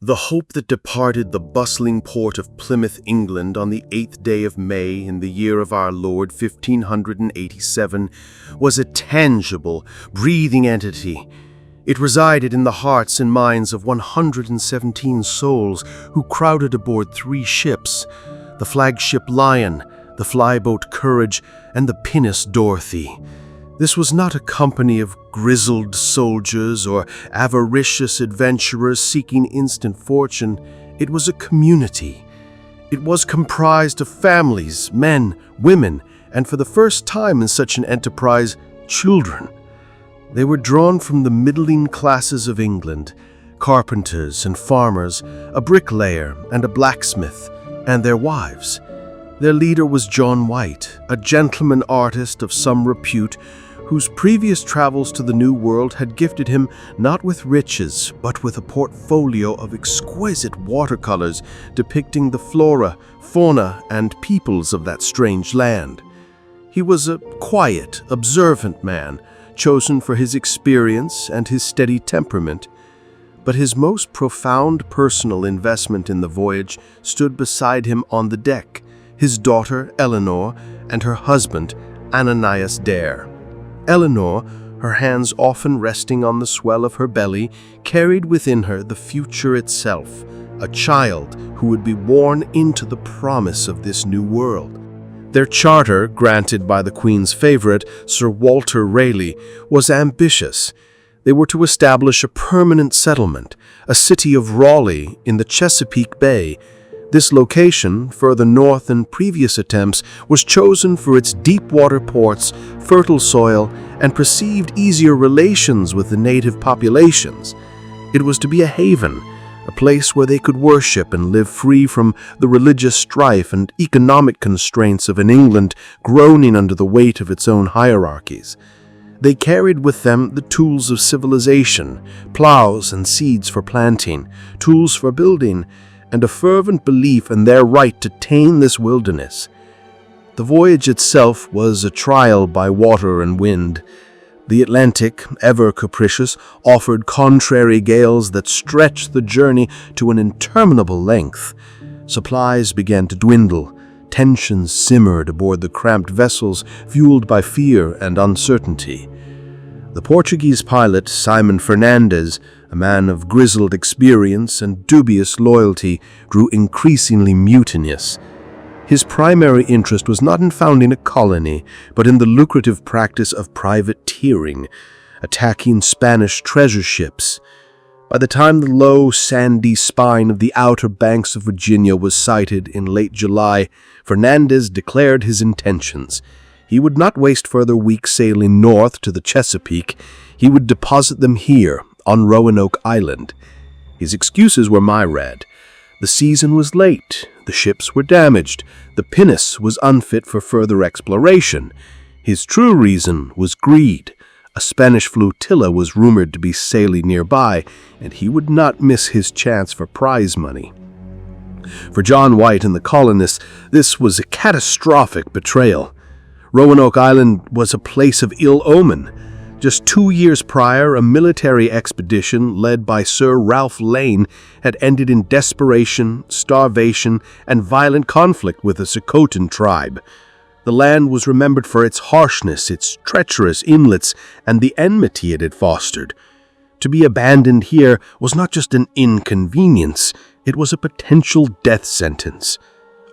The hope that departed the bustling port of Plymouth, England, on the 8th day of May in the year of our Lord 1587 was a tangible, breathing entity. It resided in the hearts and minds of 117 souls who crowded aboard 3 ships, the flagship Lion, the flyboat Courage, and the pinnace Dorothy. This was not a company of grizzled soldiers or avaricious adventurers seeking instant fortune. It was a community. It was comprised of families, men, women, and for the first time in such an enterprise, children. They were drawn from the middling classes of England, carpenters and farmers, a bricklayer and a blacksmith, and their wives. Their leader was John White, a gentleman artist of some repute, whose previous travels to the New World had gifted him not with riches, but with a portfolio of exquisite watercolors depicting the flora, fauna, and peoples of that strange land. He was a quiet, observant man, chosen for his experience and his steady temperament. But his most profound personal investment in the voyage stood beside him on the deck, his daughter Eleanor and her husband Ananias Dare. Eleanor, her hands often resting on the swell of her belly, carried within her the future itself, a child who would be born into the promise of this new world. Their charter, granted by the Queen's favorite, Sir Walter Raleigh, was ambitious. They were to establish a permanent settlement, a city of Raleigh in the Chesapeake Bay. This location, further north than previous attempts, was chosen for its deep-water ports, fertile soil, and perceived easier relations with the native populations. It was to be a haven, a place where they could worship and live free from the religious strife and economic constraints of an England groaning under the weight of its own hierarchies. They carried with them the tools of civilization, plows and seeds for planting, tools for building, and a fervent belief in their right to tame this wilderness. The voyage itself was a trial by water and wind. The Atlantic, ever capricious, offered contrary gales that stretched the journey to an interminable length. Supplies began to dwindle. Tensions simmered aboard the cramped vessels, fueled by fear and uncertainty. The Portuguese pilot, Simon Fernandez, a man of grizzled experience and dubious loyalty, grew increasingly mutinous. His primary interest was not in founding a colony, but in the lucrative practice of privateering, attacking Spanish treasure ships. By the time the low, sandy spine of the Outer Banks of Virginia was sighted in late July, Fernandez declared his intentions. He would not waste further weeks sailing north to the Chesapeake. He would deposit them here, on Roanoke Island. His excuses were myriad. The season was late, the ships were damaged, the pinnace was unfit for further exploration. His true reason was greed. A Spanish flotilla was rumored to be sailing nearby, and he would not miss his chance for prize money. For John White and the colonists, this was a catastrophic betrayal. Roanoke Island was a place of ill omen. Just 2 years prior, a military expedition led by Sir Ralph Lane had ended in desperation, starvation, and violent conflict with the CROATOAN tribe. The land was remembered for its harshness, its treacherous inlets, and the enmity it had fostered. To be abandoned here was not just an inconvenience, it was a potential death sentence.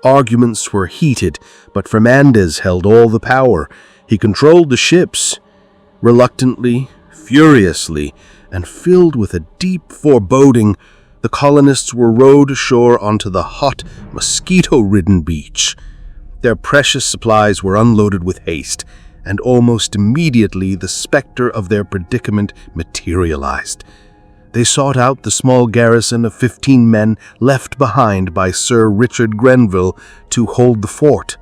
Arguments were heated, but Fernandez held all the power. He controlled the ships. Reluctantly, furiously, and filled with a deep foreboding, the colonists were rowed ashore onto the hot, mosquito-ridden beach. Their precious supplies were unloaded with haste, and almost immediately the specter of their predicament materialized. They sought out the small garrison of 15 men left behind by Sir Richard Grenville to hold the fort.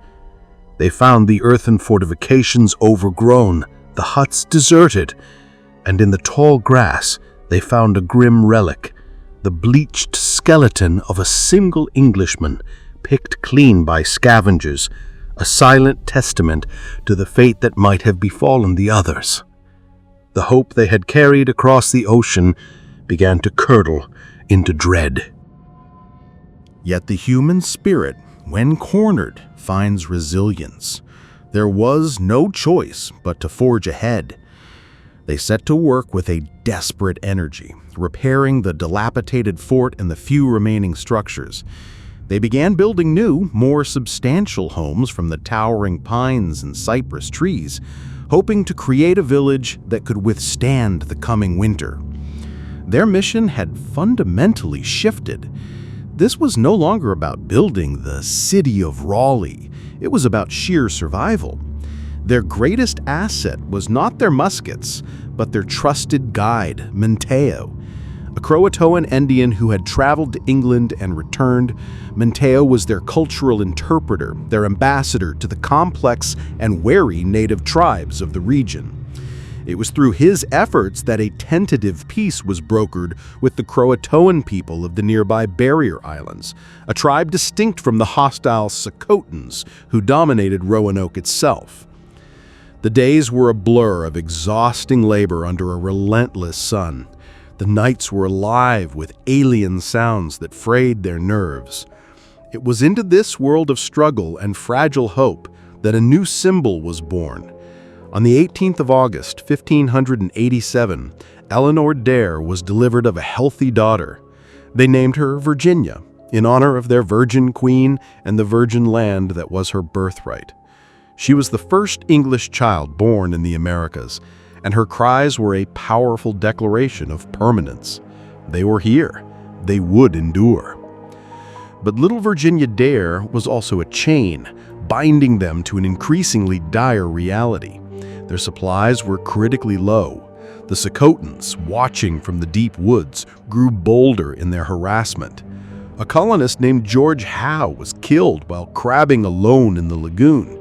They found the earthen fortifications overgrown, the huts deserted, and in the tall grass they found a grim relic, the bleached skeleton of a single Englishman, picked clean by scavengers, a silent testament to the fate that might have befallen the others. The hope they had carried across the ocean began to curdle into dread. Yet the human spirit, when cornered, finds resilience. There was no choice but to forge ahead. They set to work with a desperate energy, repairing the dilapidated fort and the few remaining structures. They began building new, more substantial homes from the towering pines and cypress trees, hoping to create a village that could withstand the coming winter. Their mission had fundamentally shifted. This was no longer about building the city of Raleigh. It was about sheer survival. Their greatest asset was not their muskets, but their trusted guide, Manteo. A CROATOAN Indian who had traveled to England and returned, Manteo was their cultural interpreter, their ambassador to the complex and wary native tribes of the region. It was through his efforts that a tentative peace was brokered with the CROATOAN people of the nearby Barrier Islands, a tribe distinct from the hostile CROATOANs who dominated Roanoke itself. The days were a blur of exhausting labor under a relentless sun. The nights were alive with alien sounds that frayed their nerves. It was into this world of struggle and fragile hope that a new symbol was born. On the 18th of August, 1587, Eleanor Dare was delivered of a healthy daughter. They named her Virginia, in honor of their virgin queen and the virgin land that was her birthright. She was the first English child born in the Americas, and her cries were a powerful declaration of permanence. They were here. They would endure. But little Virginia Dare was also a chain, binding them to an increasingly dire reality. Their supplies were critically low. The CROATOANs, watching from the deep woods, grew bolder in their harassment. A colonist named George Howe was killed while crabbing alone in the lagoon.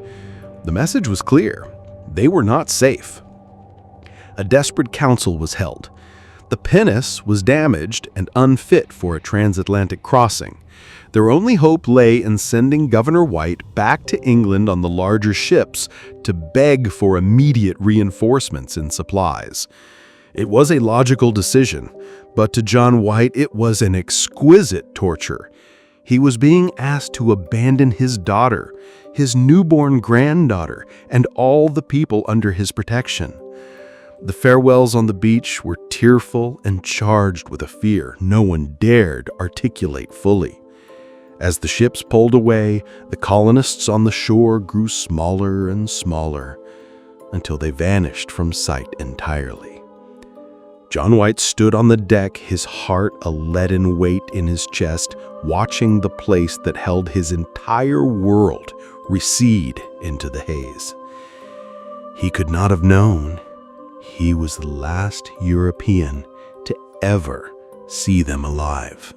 The message was clear. They were not safe. A desperate council was held. The pinnace was damaged and unfit for a transatlantic crossing. Their only hope lay in sending Governor White back to England on the larger ships to beg for immediate reinforcements and supplies. It was a logical decision, but to John White it was an exquisite torture. He was being asked to abandon his daughter, his newborn granddaughter, and all the people under his protection. The farewells on the beach were tearful and charged with a fear no one dared articulate fully. As the ships pulled away, the colonists on the shore grew smaller and smaller until they vanished from sight entirely. John White stood on the deck, his heart a leaden weight in his chest, watching the place that held his entire world recede into the haze. He could not have known he was the last European to ever see them alive.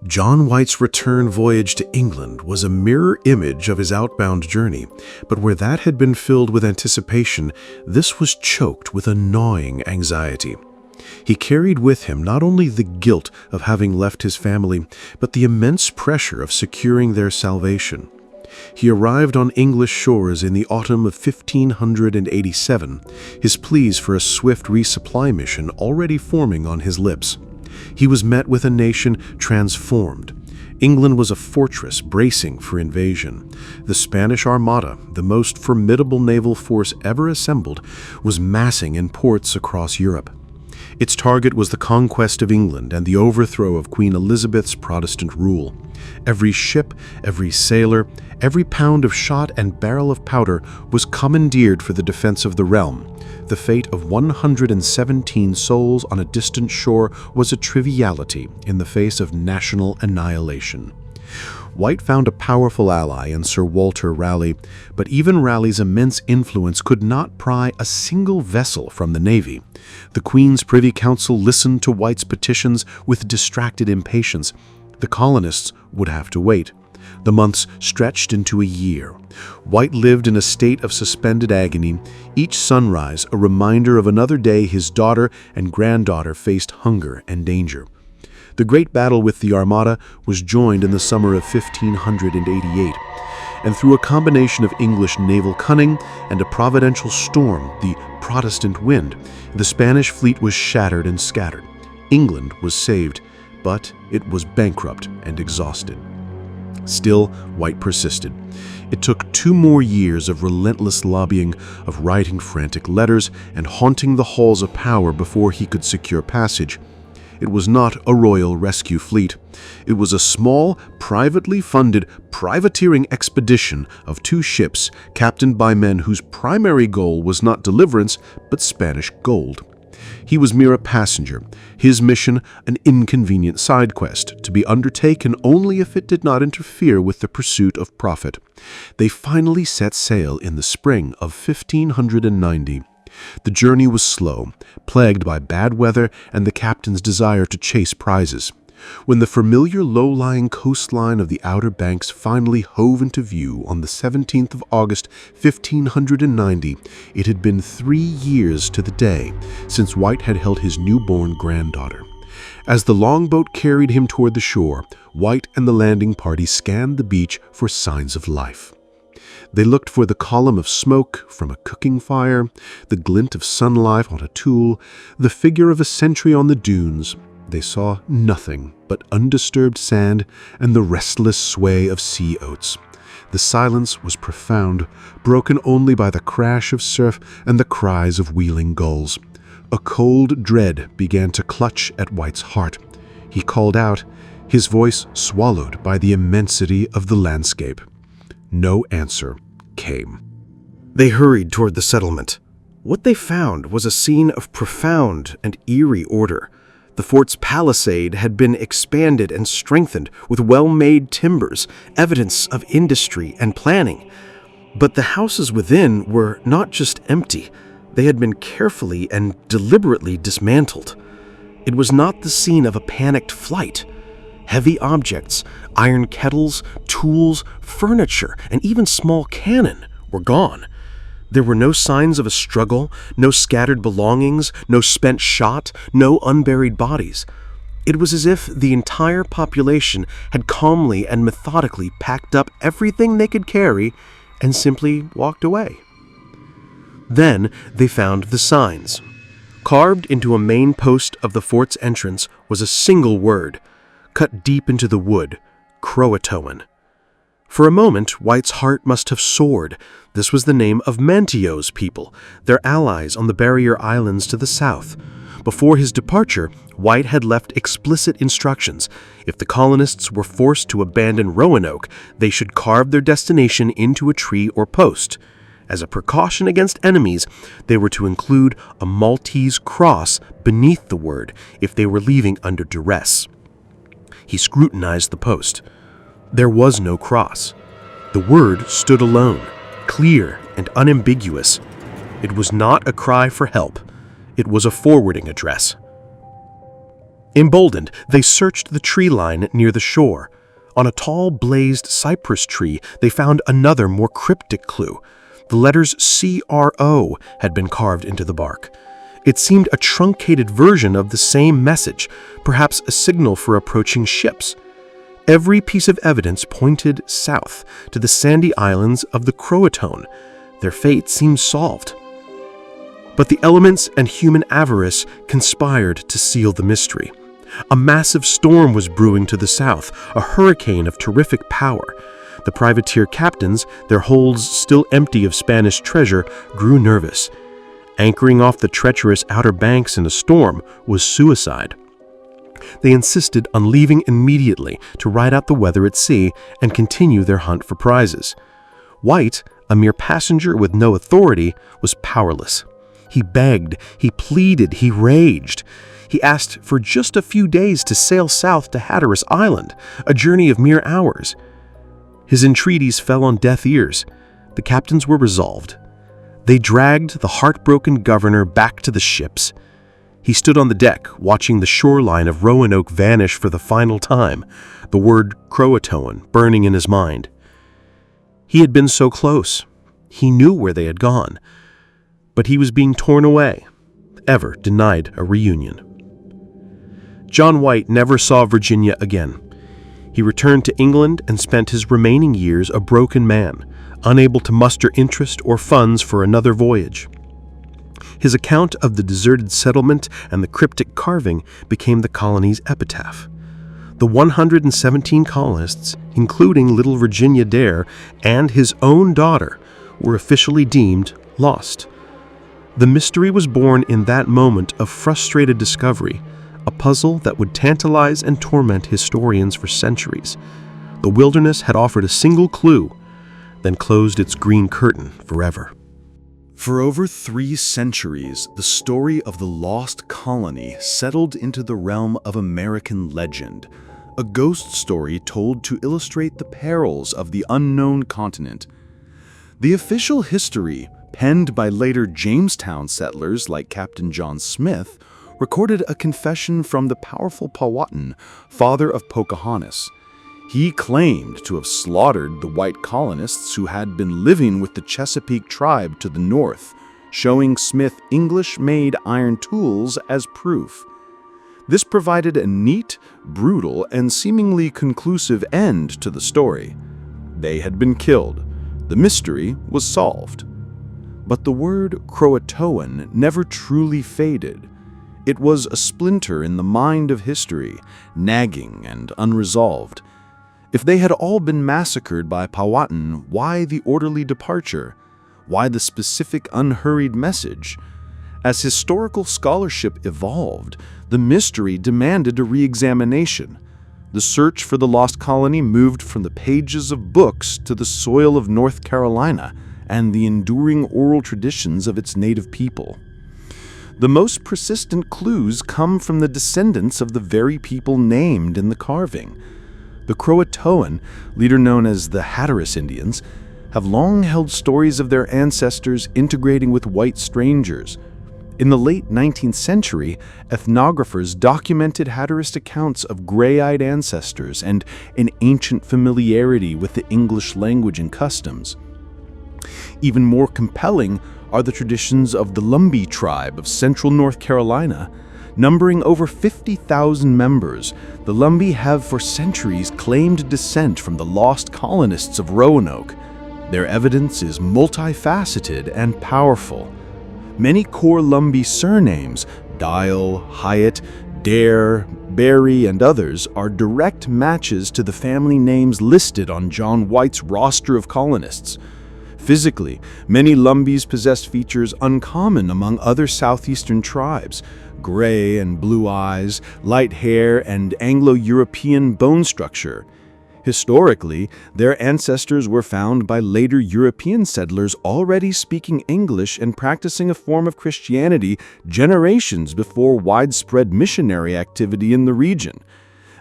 John White's return voyage to England was a mirror image of his outbound journey, but where that had been filled with anticipation, this was choked with a gnawing anxiety. He carried with him not only the guilt of having left his family, but the immense pressure of securing their salvation. He arrived on English shores in the autumn of 1587, his pleas for a swift resupply mission already forming on his lips. He was met with a nation transformed. England was a fortress bracing for invasion. The Spanish Armada, the most formidable naval force ever assembled, was massing in ports across Europe. Its target was the conquest of England and the overthrow of Queen Elizabeth's Protestant rule. Every ship, every sailor, every pound of shot and barrel of powder was commandeered for the defense of the realm. The fate of 117 souls on a distant shore was a triviality in the face of national annihilation. White found a powerful ally in Sir Walter Raleigh, but even Raleigh's immense influence could not pry a single vessel from the Navy. The Queen's Privy Council listened to White's petitions with distracted impatience. The colonists would have to wait. The months stretched into a year. White lived in a state of suspended agony, each sunrise a reminder of another day his daughter and granddaughter faced hunger and danger. The great battle with the Armada was joined in the summer of 1588, and through a combination of English naval cunning and a providential storm, the Protestant wind, the Spanish fleet was shattered and scattered. England was saved, but it was bankrupt and exhausted. Still, White persisted. It took 2 more years of relentless lobbying, of writing frantic letters, and haunting the halls of power before he could secure passage. It was not a royal rescue fleet. It was a small, privately funded, privateering expedition of 2 ships captained by men whose primary goal was not deliverance, but Spanish gold. He was mere a passenger, his mission an inconvenient side quest, to be undertaken only if it did not interfere with the pursuit of profit. They finally set sail in the spring of 1590. The journey was slow, plagued by bad weather and the captain's desire to chase prizes. When the familiar low-lying coastline of the Outer Banks finally hove into view on the 17th of August, 1590, it had been 3 years to the day since White had held his newborn granddaughter. As the longboat carried him toward the shore, White and the landing party scanned the beach for signs of life. They looked for the column of smoke from a cooking fire, the glint of sunlight on a tool, the figure of a sentry on the dunes. They saw nothing but undisturbed sand and the restless sway of sea oats. The silence was profound, broken only by the crash of surf and the cries of wheeling gulls. A cold dread began to clutch at White's heart. He called out, his voice swallowed by the immensity of the landscape. No answer came. They hurried toward the settlement. What they found was a scene of profound and eerie order. The fort's palisade had been expanded and strengthened with well-made timbers, evidence of industry and planning. But the houses within were not just empty. They had been carefully and deliberately dismantled. It was not the scene of a panicked flight. Heavy objects, iron kettles, tools, furniture, and even small cannon were gone. There were no signs of a struggle, no scattered belongings, no spent shot, no unburied bodies. It was as if the entire population had calmly and methodically packed up everything they could carry and simply walked away. Then they found the signs. Carved into a main post of the fort's entrance was a single word, cut deep into the wood, CROATOAN. For a moment, White's heart must have soared. This was the name of Mantio's people, their allies on the barrier islands to the south. Before his departure, White had left explicit instructions. If the colonists were forced to abandon Roanoke, they should carve their destination into a tree or post. As a precaution against enemies, they were to include a Maltese cross beneath the word if they were leaving under duress. He scrutinized the post. There was no cross. The word stood alone, clear and unambiguous. It was not a cry for help. It was a forwarding address. Emboldened, they searched the tree line near the shore. On a tall, blazed cypress tree, they found another, more cryptic clue. The letters CRO had been carved into the bark. It seemed a truncated version of the same message, perhaps a signal for approaching ships. Every piece of evidence pointed south to the sandy islands of the CROATOAN. Their fate seemed solved. But the elements and human avarice conspired to seal the mystery. A massive storm was brewing to the south, a hurricane of terrific power. The privateer captains, their holds still empty of Spanish treasure, grew nervous. Anchoring off the treacherous Outer Banks in a storm was suicide. They insisted on leaving immediately to ride out the weather at sea and continue their hunt for prizes. White, a mere passenger with no authority, was powerless. He begged, he pleaded, he raged. He asked for just a few days to sail south to Hatteras Island, a journey of mere hours. His entreaties fell on deaf ears. The captains were resolved. They dragged the heartbroken governor back to the ships. He stood on the deck, watching the shoreline of Roanoke vanish for the final time, the word CROATOAN burning in his mind. He had been so close. He knew where they had gone. But he was being torn away, ever denied a reunion. John White never saw Virginia again. He returned to England and spent his remaining years a broken man, unable to muster interest or funds for another voyage. His account of the deserted settlement and the cryptic carving became the colony's epitaph. The 117 colonists, including little Virginia Dare and his own daughter, were officially deemed lost. The mystery was born in that moment of frustrated discovery, a puzzle that would tantalize and torment historians for centuries. The wilderness had offered a single clue, then closed its green curtain forever. For over 3 centuries, the story of the Lost Colony settled into the realm of American legend, a ghost story told to illustrate the perils of the unknown continent. The official history, penned by later Jamestown settlers like Captain John Smith, recorded a confession from the powerful Powhatan, father of Pocahontas. He claimed to have slaughtered the white colonists who had been living with the Chesapeake tribe to the north, showing Smith English-made iron tools as proof. This provided a neat, brutal, and seemingly conclusive end to the story. They had been killed. The mystery was solved. But the word CROATOAN never truly faded. It was a splinter in the mind of history, nagging and unresolved. If they had all been massacred by Powhatan, why the orderly departure? Why the specific unhurried message? As historical scholarship evolved, the mystery demanded a re-examination. The search for the lost colony moved from the pages of books to the soil of North Carolina and the enduring oral traditions of its native people. The most persistent clues come from the descendants of the very people named in the carving. The CROATOAN, later known as the Hatteras Indians, have long held stories of their ancestors integrating with white strangers. In the late 19th century, ethnographers documented Hatteras accounts of gray-eyed ancestors and an ancient familiarity with the English language and customs. Even more compelling are the traditions of the Lumbee tribe of central North Carolina. Numbering over 50,000 members, the Lumbee have for centuries claimed descent from the lost colonists of Roanoke. Their evidence is multifaceted and powerful. Many core Lumbee surnames, Dial, Hyatt, Dare, Berry, and others, are direct matches to the family names listed on John White's roster of colonists. Physically, many Lumbees possessed features uncommon among other southeastern tribes: gray and blue eyes, light hair, and Anglo-European bone structure. Historically, their ancestors were found by later European settlers already speaking English and practicing a form of Christianity generations before widespread missionary activity in the region.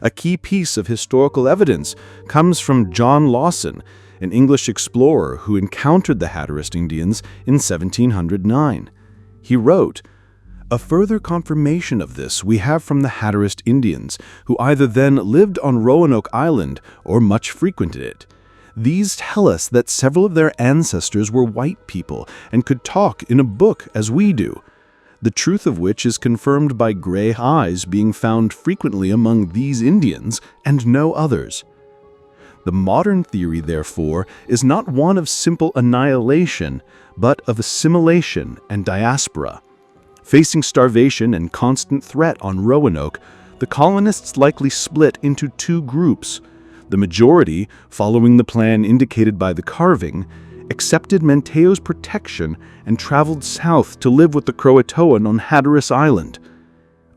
A key piece of historical evidence comes from John Lawson, an English explorer who encountered the Hatteras Indians in 1709. He wrote, "A further confirmation of this we have from the Hatteras Indians, who either then lived on Roanoke Island or much frequented it. These tell us that several of their ancestors were white people and could talk in a book as we do, the truth of which is confirmed by gray eyes being found frequently among these Indians and no others." The modern theory, therefore, is not one of simple annihilation, but of assimilation and diaspora. Facing starvation and constant threat on Roanoke, the colonists likely split into 2 groups. The majority, following the plan indicated by the carving, accepted Manteo's protection and traveled south to live with the CROATOAN on Hatteras Island.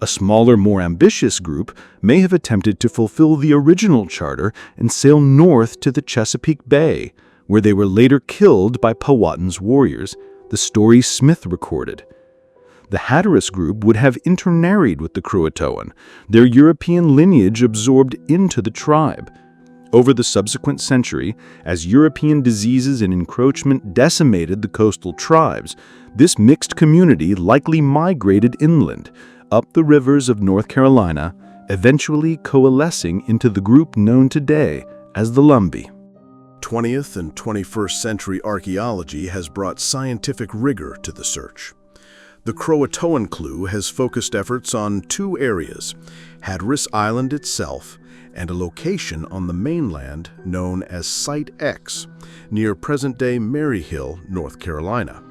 A smaller, more ambitious group may have attempted to fulfill the original charter and sail north to the Chesapeake Bay, where they were later killed by Powhatan's warriors, the story Smith recorded. The Hatteras group would have intermarried with the CROATOAN, their European lineage absorbed into the tribe. Over the subsequent century, as European diseases and encroachment decimated the coastal tribes, this mixed community likely migrated inland, up the rivers of North Carolina, eventually coalescing into the group known today as the Lumbee. 20th and 21st century archaeology has brought scientific rigor to the search. The CROATOAN clue has focused efforts on 2 areas, Hatteras Island itself and a location on the mainland known as Site X, near present-day Maryhill, North Carolina.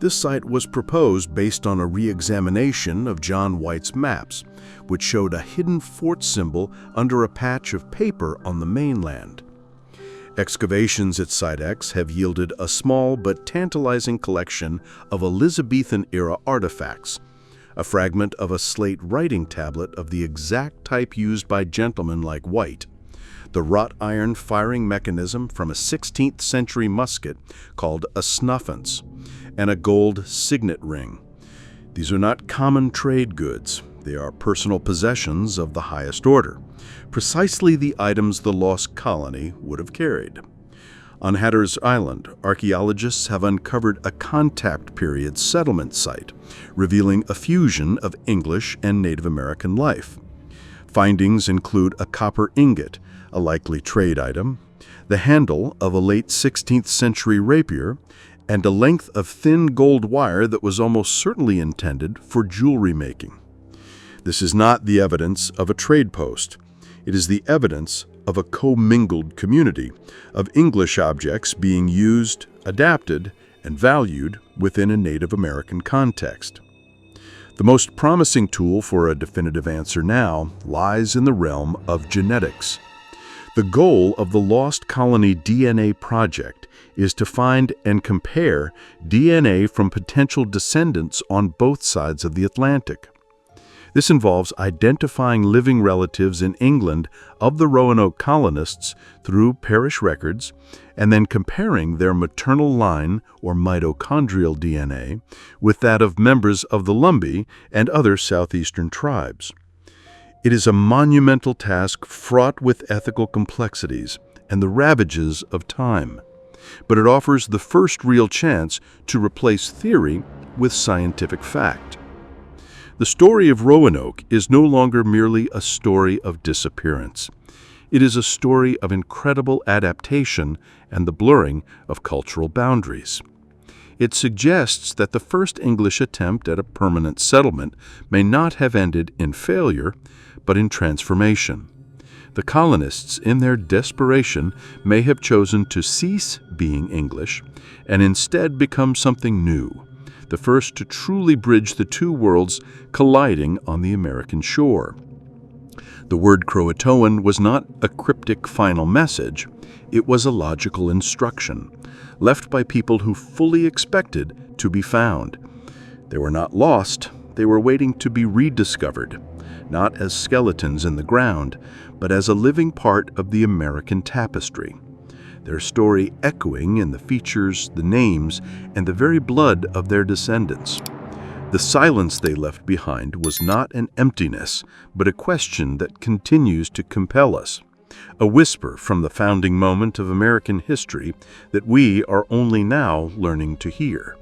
This site was proposed based on a re-examination of John White's maps, which showed a hidden fort symbol under a patch of paper on the mainland. Excavations at Site X have yielded a small but tantalizing collection of Elizabethan-era artifacts, a fragment of a slate writing tablet of the exact type used by gentlemen like White, the wrought iron firing mechanism from a 16th century musket called a snuffance, and a gold signet ring. These are not common trade goods. They are personal possessions of the highest order, precisely the items the Lost Colony would have carried. On Hatteras Island, archaeologists have uncovered a contact period settlement site, revealing a fusion of English and Native American life. Findings include a copper ingot, a likely trade item, the handle of a late 16th century rapier, and a length of thin gold wire that was almost certainly intended for jewelry making. This is not the evidence of a trade post. It is the evidence of a commingled community of English objects being used, adapted, and valued within a Native American context. The most promising tool for a definitive answer now lies in the realm of genetics. The goal of the Lost Colony DNA project is to find and compare DNA from potential descendants on both sides of the Atlantic. This involves identifying living relatives in England of the Roanoke colonists through parish records, and then comparing their maternal line or mitochondrial DNA with that of members of the Lumbee and other southeastern tribes. It is a monumental task fraught with ethical complexities and the ravages of time, but it offers the first real chance to replace theory with scientific fact. The story of Roanoke is no longer merely a story of disappearance. It is a story of incredible adaptation and the blurring of cultural boundaries. It suggests that the first English attempt at a permanent settlement may not have ended in failure, but in transformation. The colonists, in their desperation, may have chosen to cease being English and instead become something new, the first to truly bridge the two worlds colliding on the American shore. The word CROATOAN was not a cryptic final message, it was a logical instruction, left by people who fully expected to be found. They were not lost, they were waiting to be rediscovered, not as skeletons in the ground, but as a living part of the American tapestry. Their story echoing in the features, the names, and the very blood of their descendants. The silence they left behind was not an emptiness, but a question that continues to compel us, a whisper from the founding moment of American history that we are only now learning to hear.